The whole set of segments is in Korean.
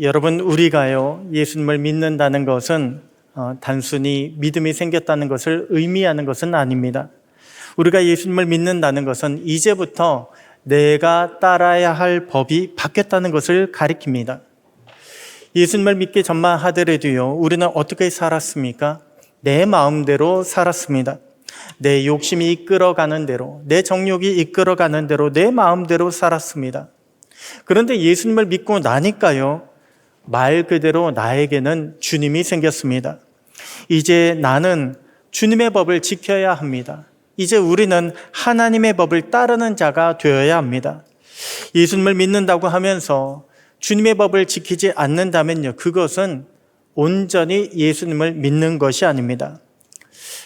여러분, 우리가요, 예수님을 믿는다는 것은 단순히 믿음이 생겼다는 것을 의미하는 것은 아닙니다. 우리가 예수님을 믿는다는 것은 이제부터 내가 따라야 할 법이 바뀌었다는 것을 가리킵니다. 예수님을 믿기 전만 하더라도요, 우리는 어떻게 살았습니까? 내 마음대로 살았습니다. 내 욕심이 이끌어가는 대로, 내 정욕이 이끌어가는 대로 내 마음대로 살았습니다. 그런데 예수님을 믿고 나니까요, 말 그대로 나에게는 주님이 생겼습니다. 이제 나는 주님의 법을 지켜야 합니다. 이제 우리는 하나님의 법을 따르는 자가 되어야 합니다. 예수님을 믿는다고 하면서 주님의 법을 지키지 않는다면요, 그것은 온전히 예수님을 믿는 것이 아닙니다.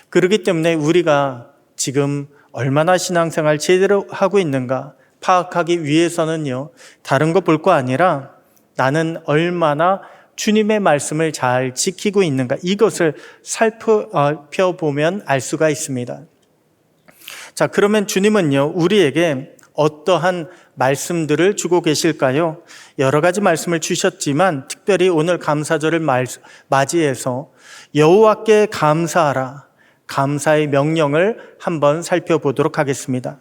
그렇기 때문에 우리가 지금 얼마나 신앙생활 제대로 하고 있는가 파악하기 위해서는요, 다른 거 볼 거 아니라 나는 얼마나 주님의 말씀을 잘 지키고 있는가, 이것을 살펴보면 알 수가 있습니다. 자, 그러면 주님은요, 우리에게 어떠한 말씀들을 주고 계실까요? 여러 가지 말씀을 주셨지만 특별히 오늘 감사절을 맞이해서 여호와께 감사하라, 감사의 명령을 한번 살펴보도록 하겠습니다.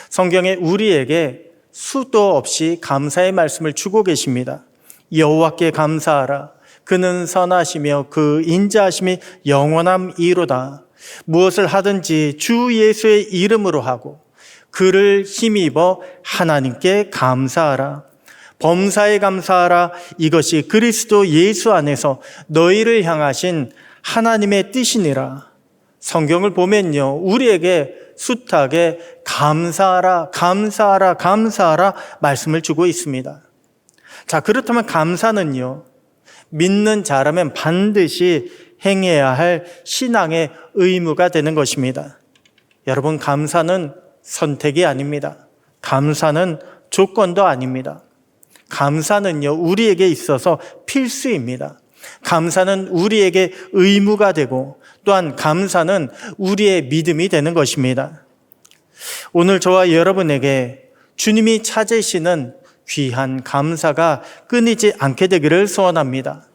성경에 우리에게 수도 없이 감사의 말씀을 주고 계십니다. 여호와께 감사하라. 그는 선하시며 그 인자하심이 영원함이로다. 무엇을 하든지 주 예수의 이름으로 하고 그를 힘입어 하나님께 감사하라. 범사에 감사하라. 이것이 그리스도 예수 안에서 너희를 향하신 하나님의 뜻이니라. 성경을 보면요, 우리에게 숱하게 감사하라, 감사하라, 감사하라 말씀을 주고 있습니다. 자, 그렇다면 감사는요, 믿는 자라면 반드시 행해야 할 신앙의 의무가 되는 것입니다. 여러분, 감사는 선택이 아닙니다. 감사는 조건도 아닙니다. 감사는요, 우리에게 있어서 필수입니다. 감사는 우리에게 의무가 되고 또한 감사는 우리의 믿음이 되는 것입니다. 오늘 저와 여러분에게 주님이 찾으시는 귀한 감사가 끊이지 않게 되기를 소원합니다.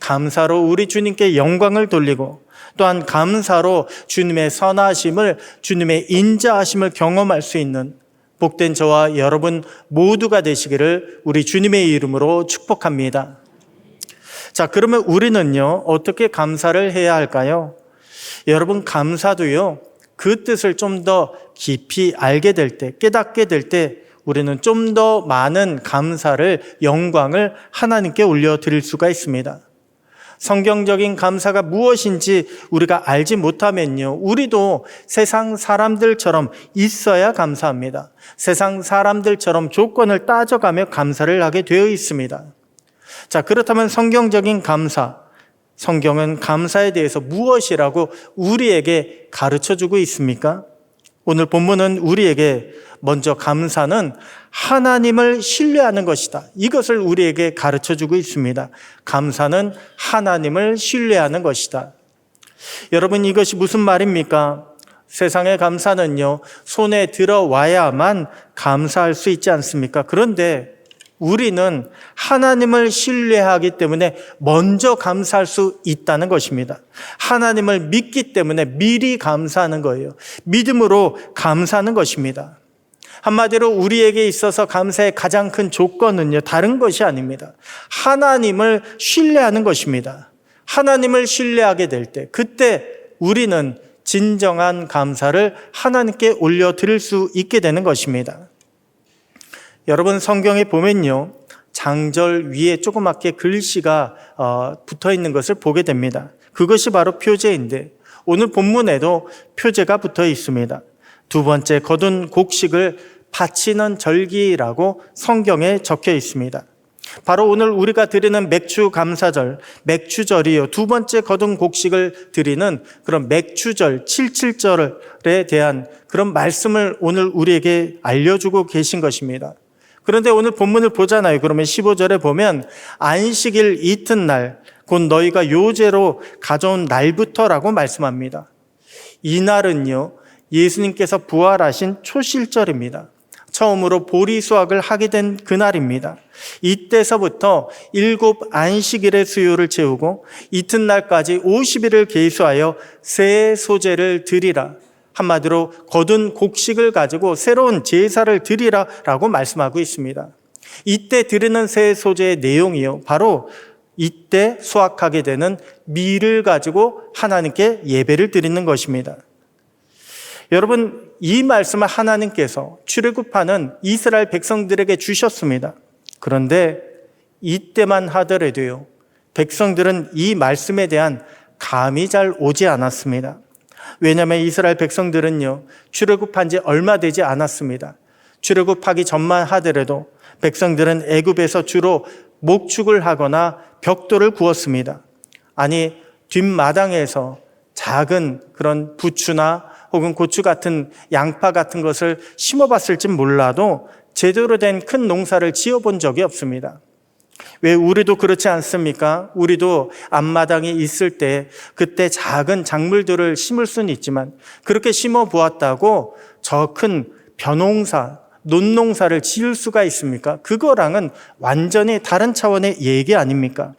감사로 우리 주님께 영광을 돌리고 또한 감사로 주님의 선하심을, 주님의 인자하심을 경험할 수 있는 복된 저와 여러분 모두가 되시기를 우리 주님의 이름으로 축복합니다. 자, 그러면 우리는요, 어떻게 감사를 해야 할까요? 여러분, 감사도요, 그 뜻을 좀 더 깊이 알게 될 때, 깨닫게 될 때 우리는 좀 더 많은 감사를, 영광을 하나님께 올려드릴 수가 있습니다. 성경적인 감사가 무엇인지 우리가 알지 못하면요, 우리도 세상 사람들처럼 있어야 감사합니다. 세상 사람들처럼 조건을 따져가며 감사를 하게 되어 있습니다. 자, 그렇다면 성경적인 감사, 성경은 감사에 대해서 무엇이라고 우리에게 가르쳐주고 있습니까? 오늘 본문은 우리에게 먼저 감사는 하나님을 신뢰하는 것이다, 이것을 우리에게 가르쳐주고 있습니다. 감사는 하나님을 신뢰하는 것이다. 여러분, 이것이 무슨 말입니까? 세상의 감사는요, 손에 들어와야만 감사할 수 있지 않습니까? 그런데 우리는 하나님을 신뢰하기 때문에 먼저 감사할 수 있다는 것입니다. 하나님을 믿기 때문에 미리 감사하는 거예요. 믿음으로 감사하는 것입니다. 한마디로 우리에게 있어서 감사의 가장 큰 조건은요, 다른 것이 아닙니다. 하나님을 신뢰하는 것입니다. 하나님을 신뢰하게 될 때, 그때 우리는 진정한 감사를 하나님께 올려드릴 수 있게 되는 것입니다. 여러분, 성경에 보면요, 장절 위에 조그맣게 글씨가 붙어 있는 것을 보게 됩니다. 그것이 바로 표제인데 오늘 본문에도 표제가 붙어 있습니다. 두 번째 거둔 곡식을 바치는 절기라고 성경에 적혀 있습니다. 바로 오늘 우리가 드리는 맥주 감사절, 맥주절이요, 두 번째 거둔 곡식을 드리는 그런 맥주절, 칠칠절에 대한 그런 말씀을 오늘 우리에게 알려주고 계신 것입니다. 그런데 오늘 본문을 보잖아요. 그러면 15절에 보면 안식일 이튿날 곧 너희가 요제로 가져온 날부터라고 말씀합니다. 이 날은요, 예수님께서 부활하신 초실절입니다. 처음으로 보리 수확을 하게 된 그날입니다. 이때서부터 7 안식일의 수요를 채우고 이튿날까지 50일을 계수하여 새 소재를 드리라. 한마디로 거둔 곡식을 가지고 새로운 제사를 드리라라고 말씀하고 있습니다. 이때 드리는 새 소재의 내용이요, 바로 이때 수확하게 되는 밀을 가지고 하나님께 예배를 드리는 것입니다. 여러분, 이 말씀을 하나님께서 출애굽하는 이스라엘 백성들에게 주셨습니다. 그런데 이때만 하더라도요, 백성들은 이 말씀에 대한 감이 잘 오지 않았습니다. 왜냐하면 이스라엘 백성들은요, 출애굽한 지 얼마 되지 않았습니다. 출애굽하기 전만 하더라도 백성들은 애굽에서 주로 목축을 하거나 벽돌을 구웠습니다. 아니, 뒷마당에서 작은 그런 부추나 혹은 고추 같은 양파 같은 것을 심어봤을지 몰라도 제대로 된 큰 농사를 지어본 적이 없습니다. 왜 우리도 그렇지 않습니까? 우리도 앞마당에 있을 때 그때 작은 작물들을 심을 수는 있지만 그렇게 심어 보았다고 저 큰 벼농사, 논농사를 지을 수가 있습니까? 그거랑은 완전히 다른 차원의 얘기 아닙니까?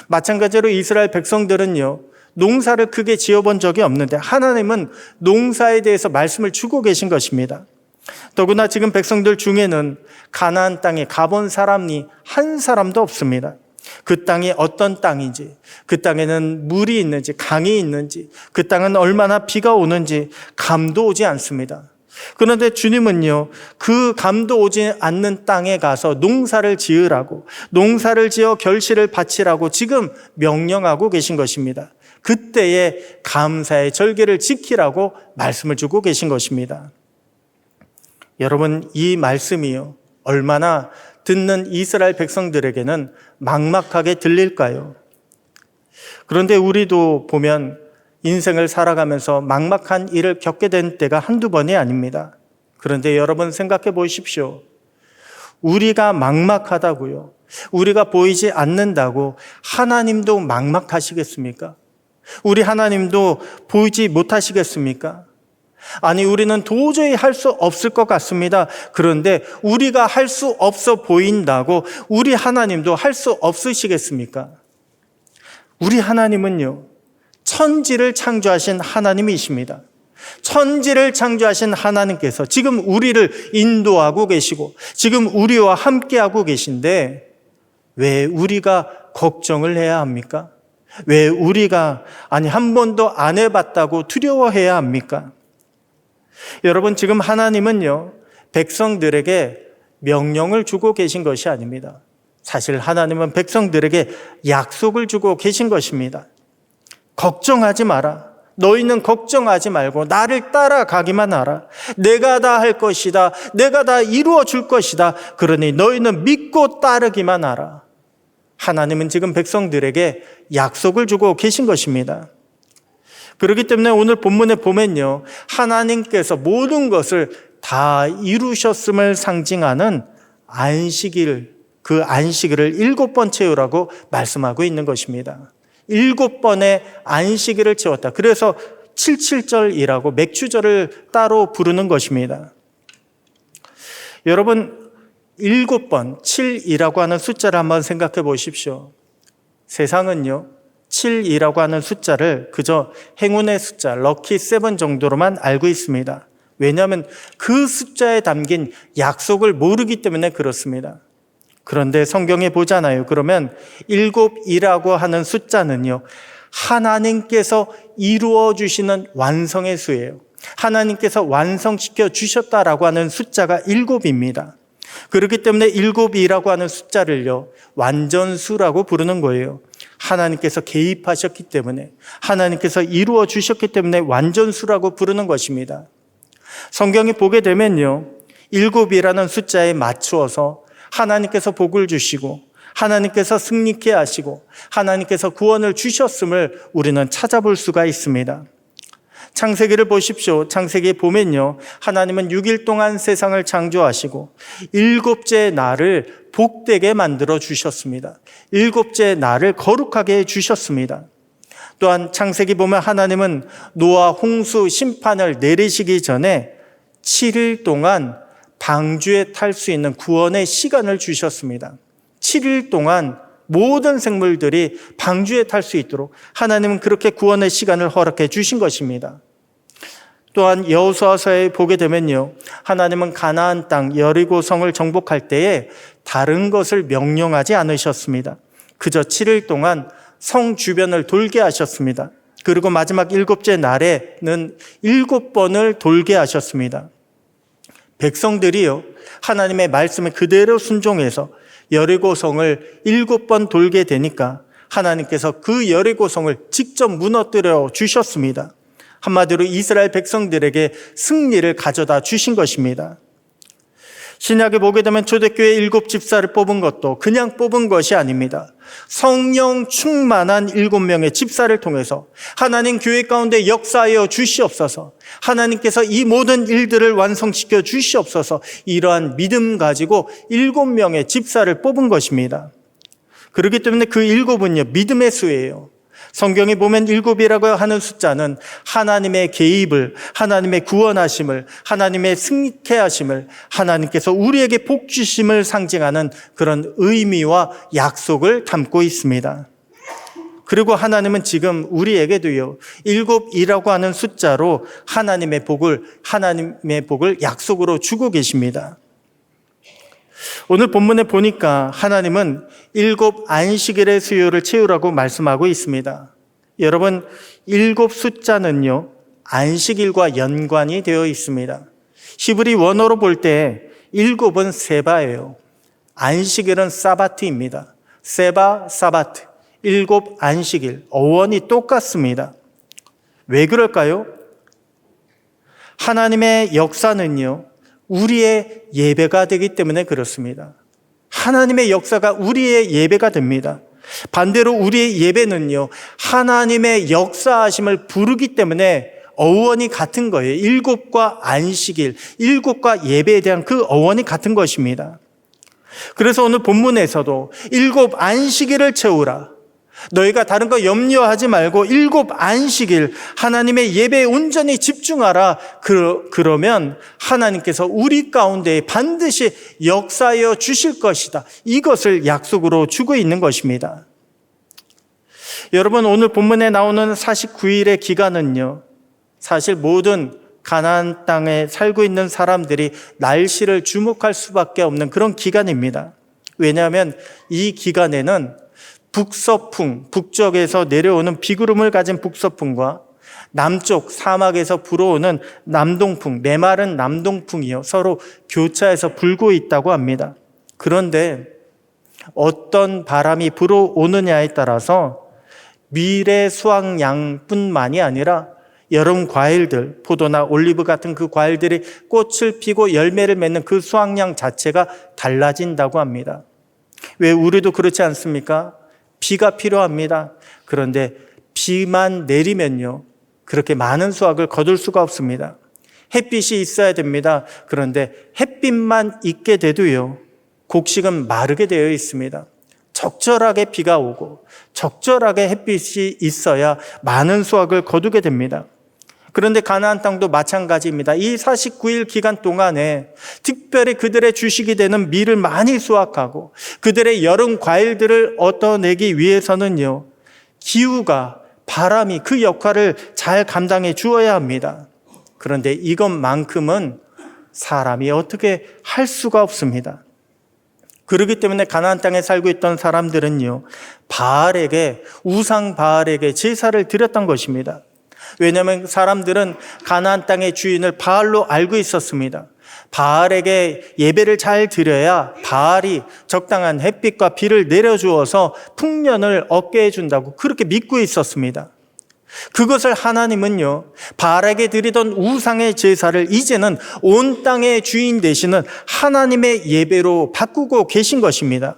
마찬가지로 이스라엘 백성들은요, 농사를 크게 지어본 적이 없는데 하나님은 농사에 대해서 말씀을 주고 계신 것입니다. 더구나 지금 백성들 중에는 가나안 땅에 가본 사람이 한 사람도 없습니다. 그 땅이 어떤 땅인지, 그 땅에는 물이 있는지, 강이 있는지, 그 땅은 얼마나 비가 오는지 감도 오지 않습니다. 그런데 주님은요, 그 감도 오지 않는 땅에 가서 농사를 지으라고, 농사를 지어 결실을 바치라고 지금 명령하고 계신 것입니다. 그때의 감사의 절기를 지키라고 말씀을 주고 계신 것입니다. 여러분, 이 말씀이요, 얼마나 듣는 이스라엘 백성들에게는 막막하게 들릴까요? 그런데 우리도 보면 인생을 살아가면서 막막한 일을 겪게 된 때가 한두 번이 아닙니다. 그런데 여러분 생각해 보십시오. 우리가 막막하다고요, 우리가 보이지 않는다고 하나님도 막막하시겠습니까? 우리 하나님도 보이지 못하시겠습니까? 아니, 우리는 도저히 할 수 없을 것 같습니다. 그런데 우리가 할 수 없어 보인다고 우리 하나님도 할 수 없으시겠습니까? 우리 하나님은요, 천지를 창조하신 하나님이십니다. 천지를 창조하신 하나님께서 지금 우리를 인도하고 계시고 지금 우리와 함께하고 계신데 왜 우리가 걱정을 해야 합니까? 왜 우리가 한 번도 안 해봤다고 두려워해야 합니까? 여러분, 지금 하나님은요, 백성들에게 명령을 주고 계신 것이 아닙니다. 사실 하나님은 백성들에게 약속을 주고 계신 것입니다. 걱정하지 마라. 너희는 걱정하지 말고 나를 따라가기만 하라. 내가 다 할 것이다. 내가 다 이루어 줄 것이다. 그러니 너희는 믿고 따르기만 하라. 하나님은 지금 백성들에게 약속을 주고 계신 것입니다. 그렇기 때문에 오늘 본문에 보면요, 하나님께서 모든 것을 다 이루셨음을 상징하는 안식일, 그 안식일을 7번 채우라고 말씀하고 있는 것입니다. 7번의 안식일을 채웠다. 그래서 77절이라고 맥주절을 따로 부르는 것입니다. 여러분, 7번, 7이라고 하는 숫자를 한번 생각해 보십시오. 세상은요, 7이라고 하는 숫자를 그저 행운의 숫자, 럭키 7 정도로만 알고 있습니다. 왜냐하면 그 숫자에 담긴 약속을 모르기 때문에 그렇습니다. 그런데 성경에 보잖아요. 그러면 7이라고 하는 숫자는요, 하나님께서 이루어 주시는 완성의 수예요. 하나님께서 완성시켜 주셨다라고 하는 숫자가 7입니다. 그렇기 때문에 7이라고 하는 숫자를요, 완전수라고 부르는 거예요. 하나님께서 개입하셨기 때문에, 하나님께서 이루어 주셨기 때문에 완전수라고 부르는 것입니다. 성경에 보게 되면요, 7이라는 숫자에 맞추어서 하나님께서 복을 주시고 하나님께서 승리케 하시고 하나님께서 구원을 주셨음을 우리는 찾아볼 수가 있습니다. 창세기를 보십시오. 창세기에 보면요, 하나님은 6일 동안 세상을 창조하시고 7째 날을 복되게 만들어 주셨습니다. 7째 날을 거룩하게 해 주셨습니다. 또한 창세기 보면 하나님은 노아 홍수 심판을 내리시기 전에 7일 동안 방주에 탈 수 있는 구원의 시간을 주셨습니다. 7일 동안 모든 생물들이 방주에 탈 수 있도록 하나님은 그렇게 구원의 시간을 허락해 주신 것입니다. 또한 여호수아서에 보게 되면요, 하나님은 가나안 땅 여리고성을 정복할 때에 다른 것을 명령하지 않으셨습니다. 그저 7일 동안 성 주변을 돌게 하셨습니다. 그리고 마지막 7째 날에는 7번을 돌게 하셨습니다. 백성들이요, 하나님의 말씀에 그대로 순종해서 여리고성을 7번 돌게 되니까 하나님께서 그 여리고성을 직접 무너뜨려 주셨습니다. 한마디로 이스라엘 백성들에게 승리를 가져다 주신 것입니다. 신약에 보게 되면 초대교회 7집사를 뽑은 것도 그냥 뽑은 것이 아닙니다. 성령 충만한 7명의 집사를 통해서 하나님 교회 가운데 역사하여 주시옵소서, 하나님께서 이 모든 일들을 완성시켜 주시옵소서, 이러한 믿음 가지고 7명의 집사를 뽑은 것입니다. 그렇기 때문에 그 7은요, 믿음의 수예요. 성경에 보면 7이라고 하는 숫자는 하나님의 개입을, 하나님의 구원하심을, 하나님의 승리케 하심을, 하나님께서 우리에게 복 주심을 상징하는 그런 의미와 약속을 담고 있습니다. 그리고 하나님은 지금 우리에게도요, 7이라고 하는 숫자로 하나님의 복을 약속으로 주고 계십니다. 오늘 본문에 보니까 하나님은 7 안식일의 수요를 채우라고 말씀하고 있습니다. 여러분, 7 숫자는요, 안식일과 연관이 되어 있습니다. 히브리 원어로 볼 때 7은 세바예요. 안식일은 사바트입니다. 세바, 사바트, 7 안식일, 어원이 똑같습니다. 왜 그럴까요? 하나님의 역사는요, 우리의 예배가 되기 때문에 그렇습니다. 하나님의 역사가 우리의 예배가 됩니다. 반대로 우리의 예배는요, 하나님의 역사하심을 부르기 때문에 어원이 같은 거예요. 7과 안식일, 7과 예배에 대한 그 어원이 같은 것입니다. 그래서 오늘 본문에서도 7 안식일을 채우라, 너희가 다른 거 염려하지 말고 7 안식일 하나님의 예배에 온전히 집중하라. 그러면 하나님께서 우리 가운데 반드시 역사하여 주실 것이다. 이것을 약속으로 주고 있는 것입니다. 여러분, 오늘 본문에 나오는 49일의 기간은요, 사실 모든 가나안 땅에 살고 있는 사람들이 날씨를 주목할 수밖에 없는 그런 기간입니다. 왜냐하면 이 기간에는 북서풍, 북쪽에서 내려오는 비구름을 가진 북서풍과 남쪽 사막에서 불어오는 남동풍, 메마른 남동풍이요, 서로 교차해서 불고 있다고 합니다. 그런데 어떤 바람이 불어오느냐에 따라서 밀의 수확량뿐만이 아니라 여름 과일들, 포도나 올리브 같은 그 과일들이 꽃을 피고 열매를 맺는 그 수확량 자체가 달라진다고 합니다. 왜 우리도 그렇지 않습니까? 비가 필요합니다. 그런데 비만 내리면요, 그렇게 많은 수확을 거둘 수가 없습니다. 햇빛이 있어야 됩니다. 그런데 햇빛만 있게 돼도요, 곡식은 마르게 되어 있습니다. 적절하게 비가 오고 적절하게 햇빛이 있어야 많은 수확을 거두게 됩니다. 그런데 가나안 땅도 마찬가지입니다. 이 49일 기간 동안에 특별히 그들의 주식이 되는 밀을 많이 수확하고 그들의 여름 과일들을 얻어내기 위해서는요, 기후가, 바람이 그 역할을 잘 감당해 주어야 합니다. 그런데 이것만큼은 사람이 어떻게 할 수가 없습니다. 그렇기 때문에 가나안 땅에 살고 있던 사람들은요, 바알에게, 우상 바알에게 제사를 드렸던 것입니다. 왜냐하면 사람들은 가나안 땅의 주인을 바알로 알고 있었습니다. 바알에게 예배를 잘 드려야 바알이 적당한 햇빛과 비를 내려주어서 풍년을 얻게 해준다고 그렇게 믿고 있었습니다. 그것을 하나님은요, 바알에게 드리던 우상의 제사를 이제는 온 땅의 주인 되시는 하나님의 예배로 바꾸고 계신 것입니다.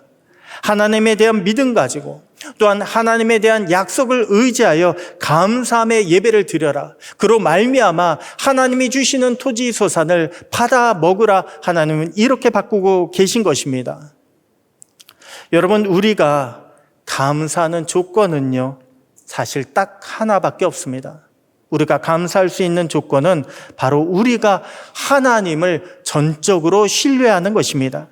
하나님에 대한 믿음 가지고 또한 하나님에 대한 약속을 의지하여 감사함의 예배를 드려라. 그로 말미암아 하나님이 주시는 토지 소산을 받아 먹으라. 하나님은 이렇게 바꾸고 계신 것입니다. 여러분, 우리가 감사하는 조건은요, 사실 딱 하나밖에 없습니다. 우리가 감사할 수 있는 조건은 바로 우리가 하나님을 전적으로 신뢰하는 것입니다.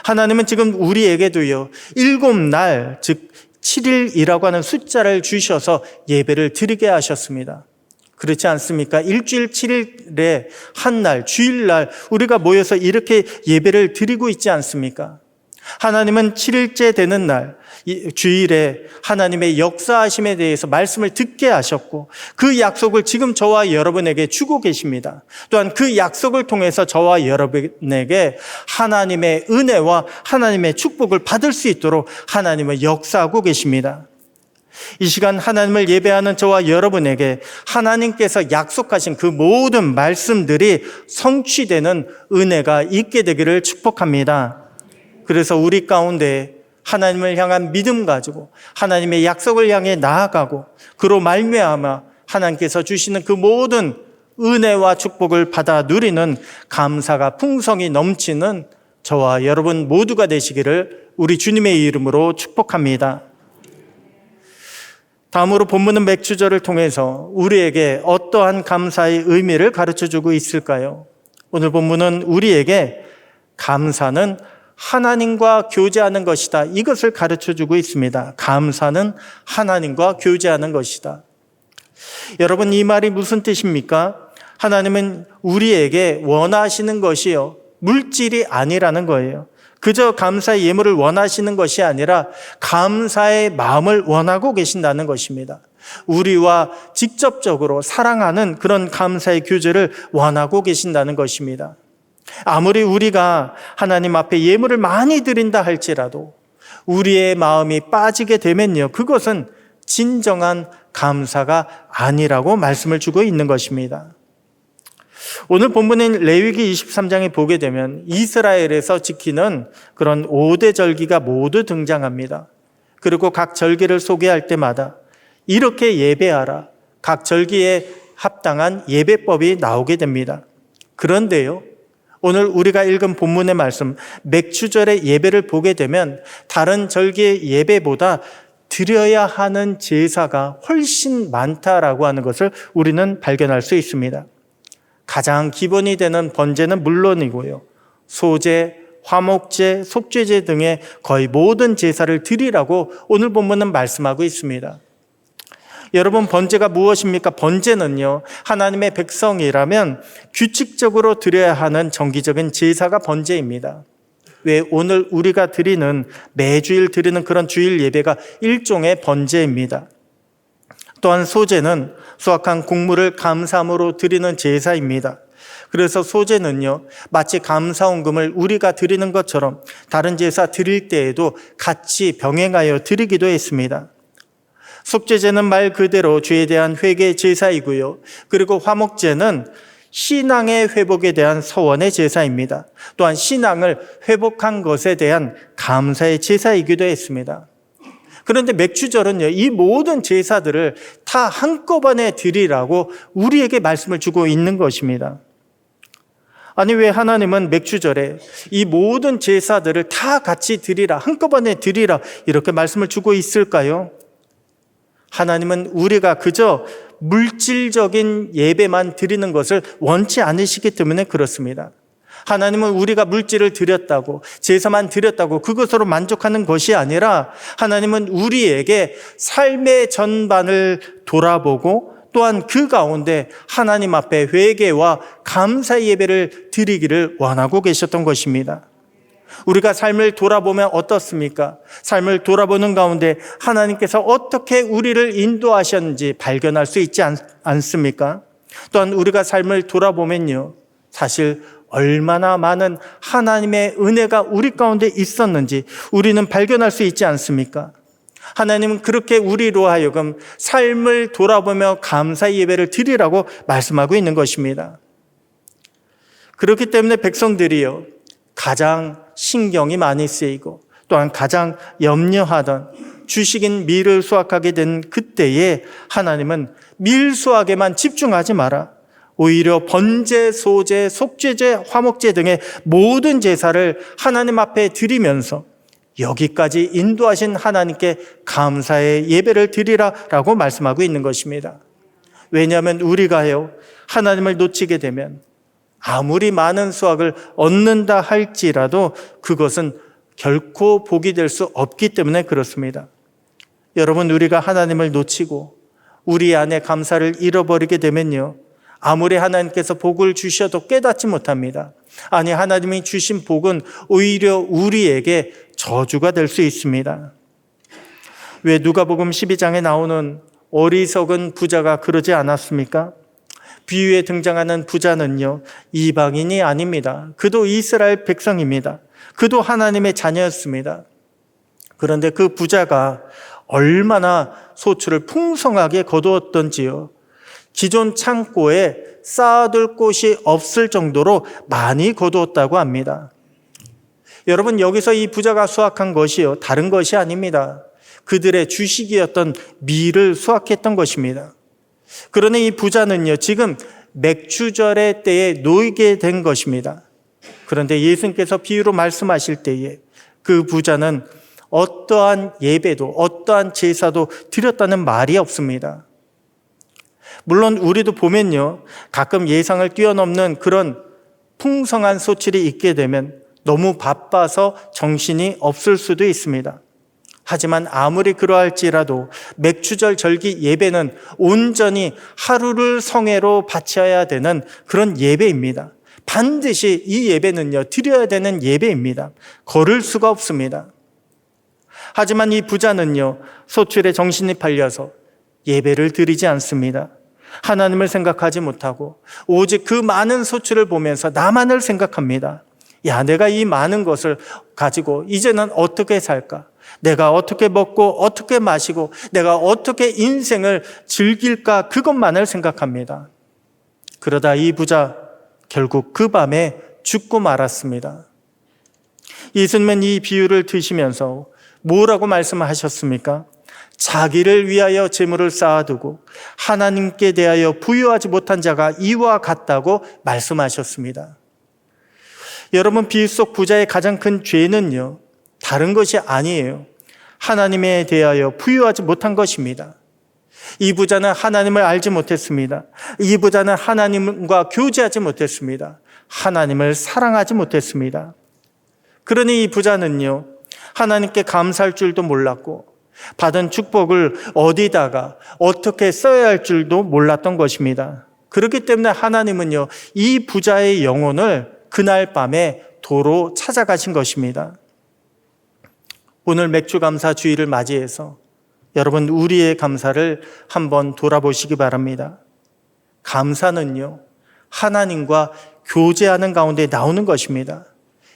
하나님은 지금 우리에게도요, 7날, 즉 7일이라고 하는 숫자를 주셔서 예배를 드리게 하셨습니다. 그렇지 않습니까? 일주일 7일에 한 날, 주일날 우리가 모여서 이렇게 예배를 드리고 있지 않습니까? 하나님은 7일째 되는 날, 주일에 하나님의 역사하심에 대해서 말씀을 듣게 하셨고 그 약속을 지금 저와 여러분에게 주고 계십니다. 또한 그 약속을 통해서 저와 여러분에게 하나님의 은혜와 하나님의 축복을 받을 수 있도록 하나님은 역사하고 계십니다. 이 시간 하나님을 예배하는 저와 여러분에게 하나님께서 약속하신 그 모든 말씀들이 성취되는 은혜가 있게 되기를 축복합니다. 그래서 우리 가운데 하나님을 향한 믿음 가지고 하나님의 약속을 향해 나아가고 그로 말미암아 하나님께서 주시는 그 모든 은혜와 축복을 받아 누리는 감사가 풍성히 넘치는 저와 여러분 모두가 되시기를 우리 주님의 이름으로 축복합니다. 다음으로 본문은 맥주절을 통해서 우리에게 어떠한 감사의 의미를 가르쳐주고 있을까요? 오늘 본문은 우리에게 감사는 하나님과 교제하는 것이다. 이것을 가르쳐주고 있습니다. 감사는 하나님과 교제하는 것이다. 여러분, 이 말이 무슨 뜻입니까? 하나님은 우리에게 원하시는 것이요, 물질이 아니라는 거예요. 그저 감사의 예물을 원하시는 것이 아니라 감사의 마음을 원하고 계신다는 것입니다. 우리와 직접적으로 사랑하는 그런 감사의 교제를 원하고 계신다는 것입니다. 아무리 우리가 하나님 앞에 예물을 많이 드린다 할지라도 우리의 마음이 빠지게 되면요, 그것은 진정한 감사가 아니라고 말씀을 주고 있는 것입니다. 오늘 본문인 레위기 23장에 보게 되면 이스라엘에서 지키는 그런 5대 절기가 모두 등장합니다. 그리고 각 절기를 소개할 때마다 이렇게 예배하라, 각 절기에 합당한 예배법이 나오게 됩니다. 그런데요, 오늘 우리가 읽은 본문의 말씀, 맥추절의 예배를 보게 되면 다른 절기의 예배보다 드려야 하는 제사가 훨씬 많다라고 하는 것을 우리는 발견할 수 있습니다. 가장 기본이 되는 번제는 물론이고요, 소제, 화목제, 속죄제 등의 거의 모든 제사를 드리라고 오늘 본문은 말씀하고 있습니다. 여러분, 번제가 무엇입니까? 번제는요, 하나님의 백성이라면 규칙적으로 드려야 하는 정기적인 제사가 번제입니다. 왜? 오늘 우리가 드리는, 매주일 드리는 그런 주일 예배가 일종의 번제입니다. 또한 소제는 수확한 곡물을 감사함으로 드리는 제사입니다. 그래서 소제는요, 마치 감사원금을 우리가 드리는 것처럼 다른 제사 드릴 때에도 같이 병행하여 드리기도 했습니다. 속죄제는 말 그대로 죄에 대한 회개 제사이고요, 그리고 화목제는 신앙의 회복에 대한 서원의 제사입니다. 또한 신앙을 회복한 것에 대한 감사의 제사이기도 했습니다. 그런데 맥주절은요, 이 모든 제사들을 다 한꺼번에 드리라고 우리에게 말씀을 주고 있는 것입니다. 아니, 왜 하나님은 맥주절에 이 모든 제사들을 다 같이 드리라, 한꺼번에 드리라 이렇게 말씀을 주고 있을까요? 하나님은 우리가 그저 물질적인 예배만 드리는 것을 원치 않으시기 때문에 그렇습니다. 하나님은 우리가 물질을 드렸다고, 제사만 드렸다고 그것으로 만족하는 것이 아니라 하나님은 우리에게 삶의 전반을 돌아보고 또한 그 가운데 하나님 앞에 회개와 감사 예배를 드리기를 원하고 계셨던 것입니다. 우리가 삶을 돌아보면 어떻습니까? 삶을 돌아보는 가운데 하나님께서 어떻게 우리를 인도하셨는지 발견할 수 있지 않습니까? 또한 우리가 삶을 돌아보면요, 사실 얼마나 많은 하나님의 은혜가 우리 가운데 있었는지 우리는 발견할 수 있지 않습니까? 하나님은 그렇게 우리로 하여금 삶을 돌아보며 감사 예배를 드리라고 말씀하고 있는 것입니다. 그렇기 때문에 백성들이요, 가장 신경이 많이 쓰이고 또한 가장 염려하던 주식인 밀을 수확하게 된 그때에 하나님은 밀 수확에만 집중하지 마라, 오히려 번제, 소제, 속죄제, 화목제 등의 모든 제사를 하나님 앞에 드리면서 여기까지 인도하신 하나님께 감사의 예배를 드리라라고 말씀하고 있는 것입니다. 왜냐하면 우리가요, 하나님을 놓치게 되면 아무리 많은 수확을 얻는다 할지라도 그것은 결코 복이 될 수 없기 때문에 그렇습니다. 여러분, 우리가 하나님을 놓치고 우리 안에 감사를 잃어버리게 되면요, 아무리 하나님께서 복을 주셔도 깨닫지 못합니다. 아니, 하나님이 주신 복은 오히려 우리에게 저주가 될 수 있습니다. 왜 누가복음 12장에 나오는 어리석은 부자가 그러지 않았습니까? 비유에 등장하는 부자는요, 이방인이 아닙니다. 그도 이스라엘 백성입니다. 그도 하나님의 자녀였습니다. 그런데 그 부자가 얼마나 소출을 풍성하게 거두었던지요, 기존 창고에 쌓아둘 곳이 없을 정도로 많이 거두었다고 합니다. 여러분, 여기서 이 부자가 수확한 것이요, 다른 것이 아닙니다. 그들의 주식이었던 밀을 수확했던 것입니다. 그러니 이 부자는요, 지금 맥추절의 때에 놓이게 된 것입니다. 그런데 예수님께서 비유로 말씀하실 때에 그 부자는 어떠한 예배도 어떠한 제사도 드렸다는 말이 없습니다. 물론 우리도 보면요, 가끔 예상을 뛰어넘는 그런 풍성한 소출이 있게 되면 너무 바빠서 정신이 없을 수도 있습니다. 하지만 아무리 그러할지라도 맥추절 절기 예배는 온전히 하루를 성회로 바쳐야 되는 그런 예배입니다. 반드시 이 예배는요, 드려야 되는 예배입니다. 거를 수가 없습니다. 하지만 이 부자는요, 소출에 정신이 팔려서 예배를 드리지 않습니다. 하나님을 생각하지 못하고 오직 그 많은 소출을 보면서 나만을 생각합니다. 야, 내가 이 많은 것을 가지고 이제는 어떻게 살까? 내가 어떻게 먹고 어떻게 마시고 내가 어떻게 인생을 즐길까? 그것만을 생각합니다. 그러다 이 부자 결국 그 밤에 죽고 말았습니다. 예수님은 이 비유를 드시면서 뭐라고 말씀하셨습니까? 자기를 위하여 재물을 쌓아두고 하나님께 대하여 부유하지 못한 자가 이와 같다고 말씀하셨습니다. 여러분, 비유 속 부자의 가장 큰 죄는요, 다른 것이 아니에요. 하나님에 대하여 부유하지 못한 것입니다. 이 부자는 하나님을 알지 못했습니다. 이 부자는 하나님과 교제하지 못했습니다. 하나님을 사랑하지 못했습니다. 그러니 이 부자는요, 하나님께 감사할 줄도 몰랐고 받은 축복을 어디다가 어떻게 써야 할 줄도 몰랐던 것입니다. 그렇기 때문에 하나님은요, 이 부자의 영혼을 그날 밤에 도로 찾아가신 것입니다. 오늘 맥주감사 주일을 맞이해서 여러분, 우리의 감사를 한번 돌아보시기 바랍니다. 감사는요, 하나님과 교제하는 가운데 나오는 것입니다.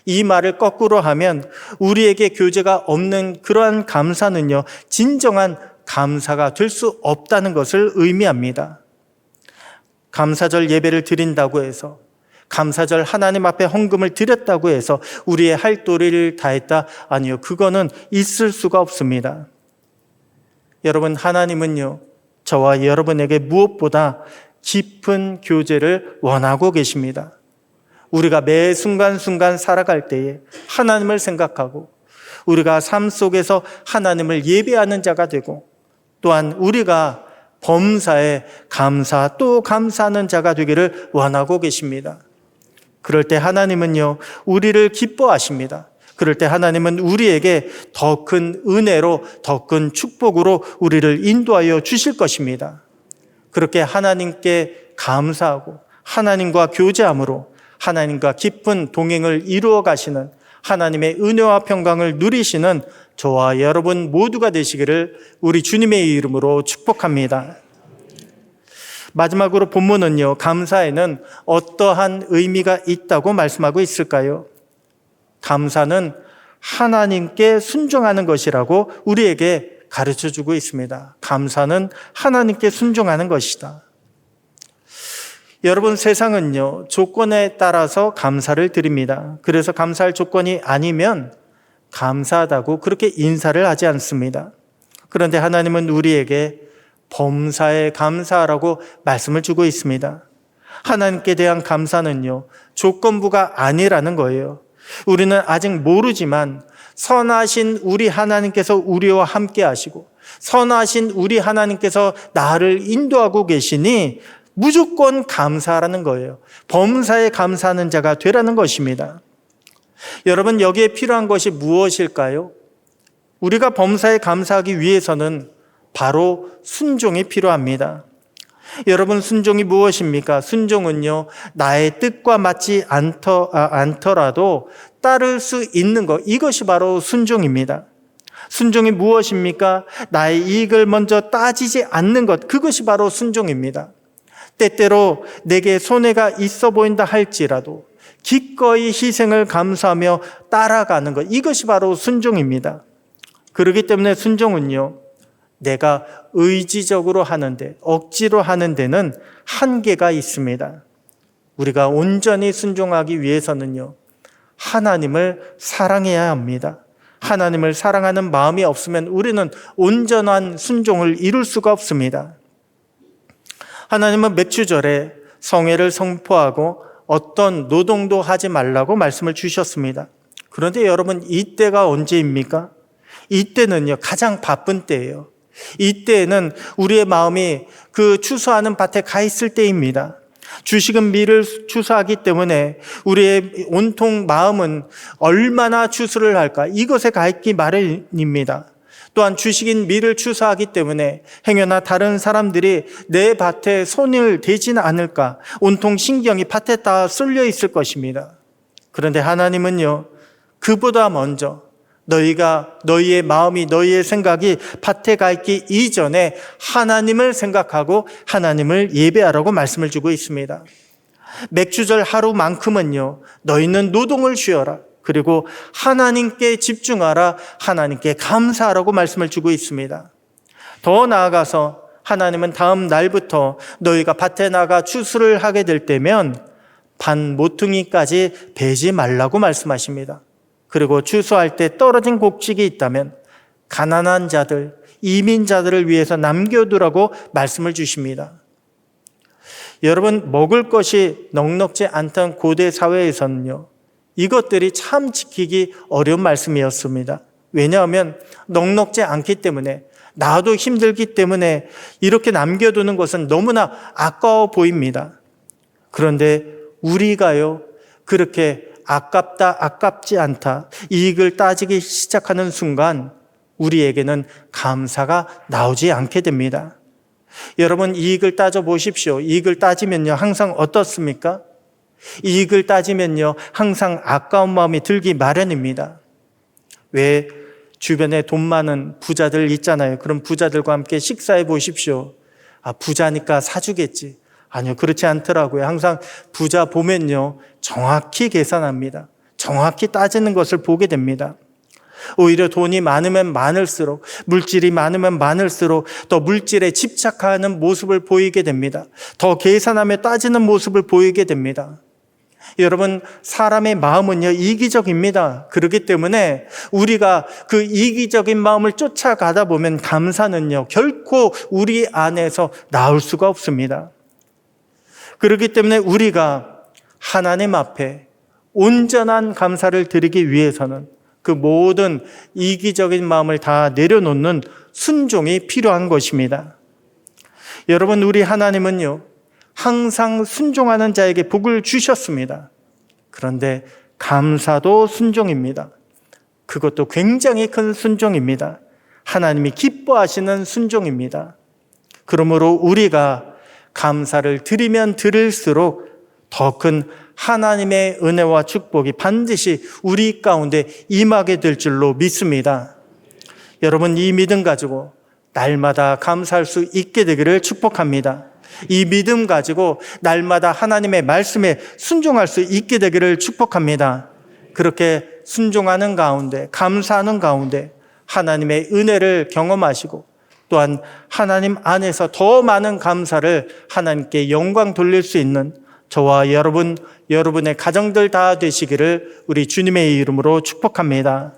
이 말을 거꾸로 하면 우리에게 교제가 없는 그러한 감사는요, 진정한 감사가 될 수 없다는 것을 의미합니다. 감사절 예배를 드린다고 해서, 감사절 하나님 앞에 헌금을 드렸다고 해서 우리의 할 도리를 다했다? 아니요, 그거는 있을 수가 없습니다. 여러분, 하나님은요, 저와 여러분에게 무엇보다 깊은 교제를 원하고 계십니다. 우리가 매 순간순간 살아갈 때에 하나님을 생각하고 우리가 삶 속에서 하나님을 예배하는 자가 되고, 또한 우리가 범사에 감사 또 감사하는 자가 되기를 원하고 계십니다. 그럴 때 하나님은요, 우리를 기뻐하십니다. 그럴 때 하나님은 우리에게 더 큰 은혜로, 더 큰 축복으로 우리를 인도하여 주실 것입니다. 그렇게 하나님께 감사하고 하나님과 교제함으로 하나님과 깊은 동행을 이루어 가시는, 하나님의 은혜와 평강을 누리시는 저와 여러분 모두가 되시기를 우리 주님의 이름으로 축복합니다. 마지막으로 본문은요, 감사에는 어떠한 의미가 있다고 말씀하고 있을까요? 감사는 하나님께 순종하는 것이라고 우리에게 가르쳐주고 있습니다. 감사는 하나님께 순종하는 것이다. 여러분, 세상은요, 조건에 따라서 감사를 드립니다. 그래서 감사할 조건이 아니면 감사하다고 그렇게 인사를 하지 않습니다. 그런데 하나님은 우리에게 범사에 감사하라고 말씀을 주고 있습니다. 하나님께 대한 감사는요, 조건부가 아니라는 거예요. 우리는 아직 모르지만 선하신 우리 하나님께서 우리와 함께 하시고 선하신 우리 하나님께서 나를 인도하고 계시니 무조건 감사하라는 거예요. 범사에 감사하는 자가 되라는 것입니다. 여러분, 여기에 필요한 것이 무엇일까요? 우리가 범사에 감사하기 위해서는 바로 순종이 필요합니다. 여러분, 순종이 무엇입니까? 순종은요, 나의 뜻과 맞지 않더라도 따를 수 있는 것, 이것이 바로 순종입니다. 순종이 무엇입니까? 나의 이익을 먼저 따지지 않는 것, 그것이 바로 순종입니다. 때때로 내게 손해가 있어 보인다 할지라도 기꺼이 희생을 감수하며 따라가는 것, 이것이 바로 순종입니다. 그렇기 때문에 순종은요, 내가 의지적으로 하는데, 억지로 하는 데는 한계가 있습니다. 우리가 온전히 순종하기 위해서는요, 하나님을 사랑해야 합니다. 하나님을 사랑하는 마음이 없으면 우리는 온전한 순종을 이룰 수가 없습니다. 하나님은 맥주절에 성회를 선포하고 어떤 노동도 하지 말라고 말씀을 주셨습니다. 그런데 여러분, 이때가 언제입니까? 이때는요, 가장 바쁜 때예요. 이때에는 우리의 마음이 그 추수하는 밭에 가 있을 때입니다. 주식은 밀을 추수하기 때문에 우리의 온통 마음은 얼마나 추수를 할까, 이것에 가 있기 마련입니다. 또한 주식인 밀을 추수하기 때문에 행여나 다른 사람들이 내 밭에 손을 대지는 않을까, 온통 신경이 밭에 다 쏠려 있을 것입니다. 그런데 하나님은요, 그보다 먼저 너희의 마음이, 너희의 생각이 밭에 가 있기 이전에 하나님을 생각하고 하나님을 예배하라고 말씀을 주고 있습니다. 맥주절 하루만큼은요, 너희는 노동을 쉬어라. 그리고 하나님께 집중하라. 하나님께 감사하라고 말씀을 주고 있습니다. 더 나아가서 하나님은 다음 날부터 너희가 밭에 나가 추수를 하게 될 때면 반 모퉁이까지 베지 말라고 말씀하십니다. 그리고 추수할 때 떨어진 곡식이 있다면 가난한 자들, 이민자들을 위해서 남겨두라고 말씀을 주십니다. 여러분, 먹을 것이 넉넉지 않던 고대 사회에서는요, 이것들이 참 지키기 어려운 말씀이었습니다. 왜냐하면 넉넉지 않기 때문에, 나도 힘들기 때문에 이렇게 남겨두는 것은 너무나 아까워 보입니다. 그런데 우리가요, 그렇게 아깝다, 아깝지 않다, 이익을 따지기 시작하는 순간 우리에게는 감사가 나오지 않게 됩니다. 여러분, 이익을 따져 보십시오. 이익을 따지면요, 항상 어떻습니까? 이익을 따지면요, 항상 아까운 마음이 들기 마련입니다. 왜 주변에 돈 많은 부자들 있잖아요. 그럼 부자들과 함께 식사해 보십시오. 아, 부자니까 사주겠지. 아니요, 그렇지 않더라고요. 항상 부자 보면요, 정확히 계산합니다. 정확히 따지는 것을 보게 됩니다. 오히려 돈이 많으면 많을수록, 물질이 많으면 많을수록 더 물질에 집착하는 모습을 보이게 됩니다. 더 계산하며 따지는 모습을 보이게 됩니다. 여러분, 사람의 마음은요, 이기적입니다. 그렇기 때문에 우리가 그 이기적인 마음을 쫓아가다 보면 감사는요, 결코 우리 안에서 나올 수가 없습니다. 그렇기 때문에 우리가 하나님 앞에 온전한 감사를 드리기 위해서는 그 모든 이기적인 마음을 다 내려놓는 순종이 필요한 것입니다. 여러분, 우리 하나님은요, 항상 순종하는 자에게 복을 주셨습니다. 그런데 감사도 순종입니다. 그것도 굉장히 큰 순종입니다. 하나님이 기뻐하시는 순종입니다. 그러므로 우리가 감사를 드리면 드릴수록 더 큰 하나님의 은혜와 축복이 반드시 우리 가운데 임하게 될 줄로 믿습니다. 여러분, 이 믿음 가지고 날마다 감사할 수 있게 되기를 축복합니다. 이 믿음 가지고 날마다 하나님의 말씀에 순종할 수 있게 되기를 축복합니다. 그렇게 순종하는 가운데, 감사하는 가운데 하나님의 은혜를 경험하시고 또한 하나님 안에서 더 많은 감사를 하나님께 영광 돌릴 수 있는 저와 여러분, 여러분의 가정들 다 되시기를 우리 주님의 이름으로 축복합니다.